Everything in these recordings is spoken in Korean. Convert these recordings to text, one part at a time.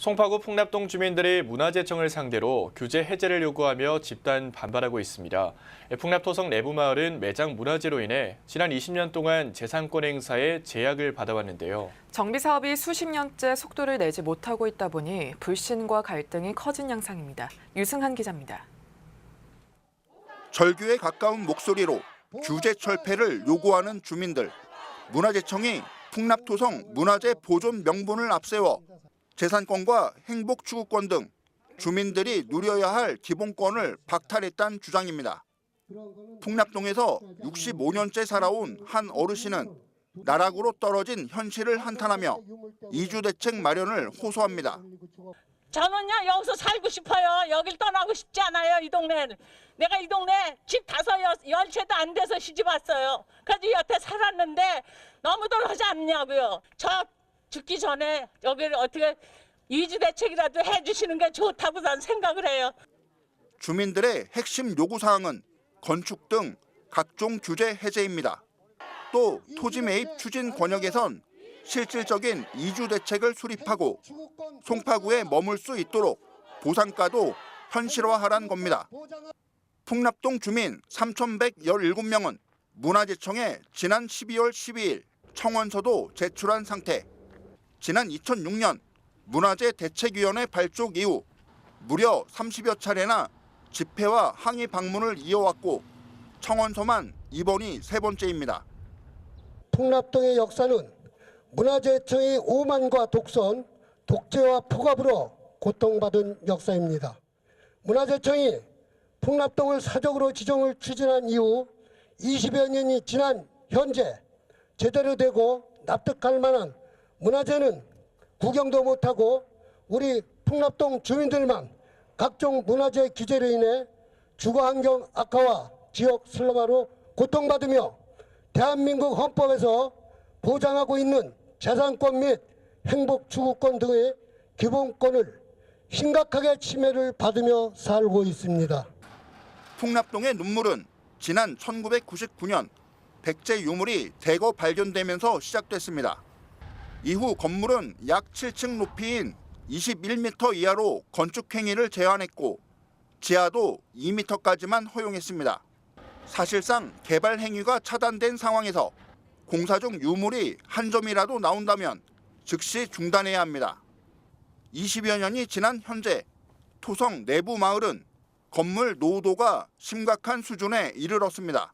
송파구 풍납동 주민들이 문화재청을 상대로 규제 해제를 요구하며 집단 반발하고 있습니다. 풍납토성 내부마을은 매장 문화재로 인해 지난 20년 동안 재산권 행사에 제약을 받아왔는데요. 정비 사업이 수십 년째 속도를 내지 못하고 있다 보니 불신과 갈등이 커진 양상입니다. 유승한 기자입니다. 절규에 가까운 목소리로 규제 철폐를 요구하는 주민들. 문화재청이 풍납토성 문화재 보존 명분을 앞세워 재산권과 행복 추구권 등 주민들이 누려야 할 기본권을 박탈했다는 주장입니다. 풍납동에서 65년째 살아온 한 어르신은 나락으로 떨어진 현실을 한탄하며 이주 대책 마련을 호소합니다. 저는요 여기서 살고 싶어요. 여길 떠나고 싶지 않아요. 이 동네는. 내가 이 동네 집 5-10채도 안 돼서 시집 왔어요. 그래서 여태 살았는데 너무들 하지 않냐고요. 저 죽기 전에 여기를 어떻게 이주 대책이라도 해주시는 게 좋다고 난 생각을 해요. 주민들의 핵심 요구사항은 건축 등 각종 규제 해제입니다. 또 토지 매입 추진 권역에선 실질적인 이주 대책을 수립하고 송파구에 머물 수 있도록 보상가도 현실화하란 겁니다. 풍납동 주민 3,117명은 문화재청에 지난 12월 12일 청원서도 제출한 상태. 지난 2006년 문화재 대책위원회 발족 이후 무려 30여 차례나 집회와 항의 방문을 이어왔고 청원서만 이번이 3번째입니다. 풍납동의 역사는 문화재청의 오만과 독선, 독재와 폭압으로 고통받은 역사입니다. 문화재청이 풍납동을 사적으로 지정을 추진한 이후 20여 년이 지난 현재 제대로 되고 납득할 만한 문화재는 구경도 못하고 우리 풍납동 주민들만 각종 문화재 규제로 인해 주거환경 악화와 지역 슬럼화로 고통받으며 대한민국 헌법에서 보장하고 있는 재산권 및 행복 추구권 등의 기본권을 심각하게 침해를 받으며 살고 있습니다. 풍납동의 눈물은 지난 1999년 백제 유물이 대거 발견되면서 시작됐습니다. 이후 건물은 약 7층 높이인 21m 이하로 건축 행위를 제한했고 지하도 2m까지만 허용했습니다. 사실상 개발 행위가 차단된 상황에서 공사 중 유물이 한 점이라도 나온다면 즉시 중단해야 합니다. 20여 년이 지난 현재 토성 내부 마을은 건물 노후도가 심각한 수준에 이르렀습니다.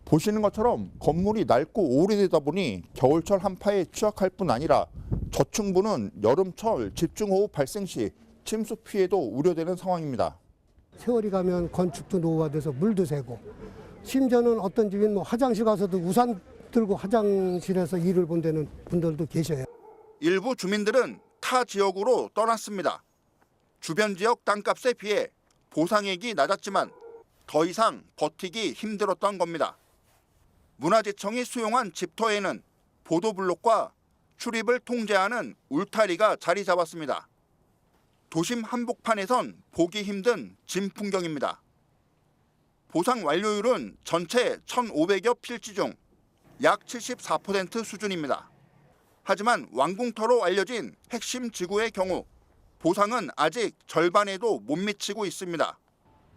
보시는 것처럼 건물이 낡고 오래되다 보니 겨울철 한파에 취약할 뿐 아니라 저층부는 여름철 집중호우 발생 시 침수 피해도 우려되는 상황입니다. 세월이 가면 건축도 노후화돼서 물도 새고 심지어는 어떤 집은 화장실 가서도 우산 들고 화장실에서 일을 본다는 분들도 계셔요. 일부 주민들은 타 지역으로 떠났습니다. 주변 지역 땅값에 비해 보상액이 낮았지만 더 이상 버티기 힘들었던 겁니다. 문화재청이 수용한 집터에는 보도블록과 출입을 통제하는 울타리가 자리 잡았습니다. 도심 한복판에선 보기 힘든 진 풍경입니다. 보상 완료율은 전체 1,500여 필지 중 약 74% 수준입니다. 하지만 왕궁터로 알려진 핵심 지구의 경우 보상은 아직 절반에도 못 미치고 있습니다.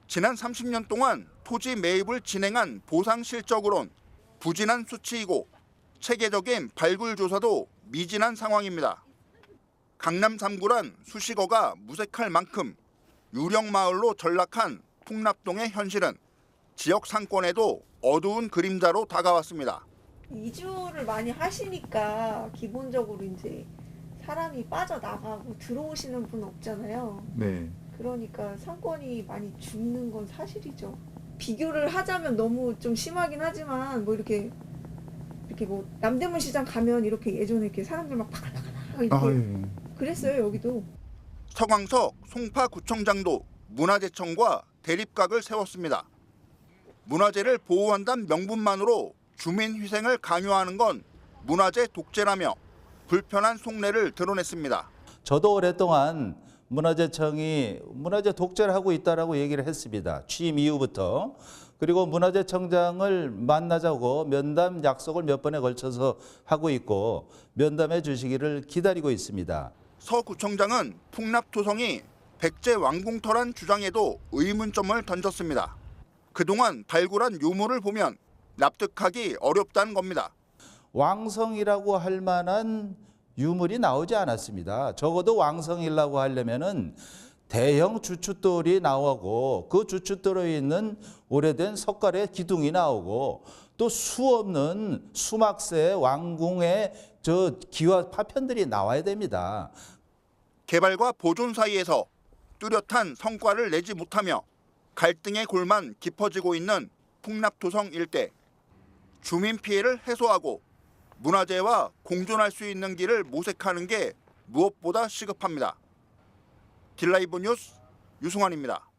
지난 30년 동안 토지 매입을 진행한 보상 실적으론 부진한 수치이고 체계적인 발굴 조사도 미진한 상황입니다. 강남 3구란 수식어가 무색할 만큼 유령마을로 전락한 풍납동의 현실은 지역 상권에도 어두운 그림자로 다가왔습니다. 이주를 많이 하시니까 기본적으로 이제 사람이 빠져나가고 들어오시는 분 없잖아요. 네. 그러니까 상권이 많이 죽는 건 사실이죠. 비교를 하자면 너무 좀 심하긴 하지만 뭐 이렇게 뭐 남대문 시장 가면 이렇게 예전에 이렇게 사람들 막 파글파글 이렇게 그랬어요 여기도. 서광석 송파구청장도 문화재청과 대립각을 세웠습니다. 문화재를 보호한다는 명분만으로 주민 희생을 강요하는 건 문화재 독재라며 불편한 속내를 드러냈습니다. 저도 오랫동안 문화재청이 문화재 독재를 하고 있다라고 얘기를 했습니다. 취임 이후부터. 그리고 문화재청장을 만나자고 면담 약속을 몇 번에 걸쳐서 하고 있고 면담해 주시기를 기다리고 있습니다. 서구청장은 풍납토성이 백제 왕궁터란 주장에도 의문점을 던졌습니다. 그동안 발굴한 유물을 보면 납득하기 어렵다는 겁니다. 왕성이라고 할 만한 유물이 나오지 않았습니다. 적어도 왕성이라고 하려면은 대형 주춧돌이 나오고 그 주춧돌에 있는 오래된 석가래 기둥이 나오고 또 수없는 수막새 왕궁의 저 기와 파편들이 나와야 됩니다. 개발과 보존 사이에서 뚜렷한 성과를 내지 못하며 갈등의 골만 깊어지고 있는 풍납토성 일대. 주민 피해를 해소하고 문화재와 공존할 수 있는 길을 모색하는 게 무엇보다 시급합니다. 딜라이브 뉴스 유승환입니다.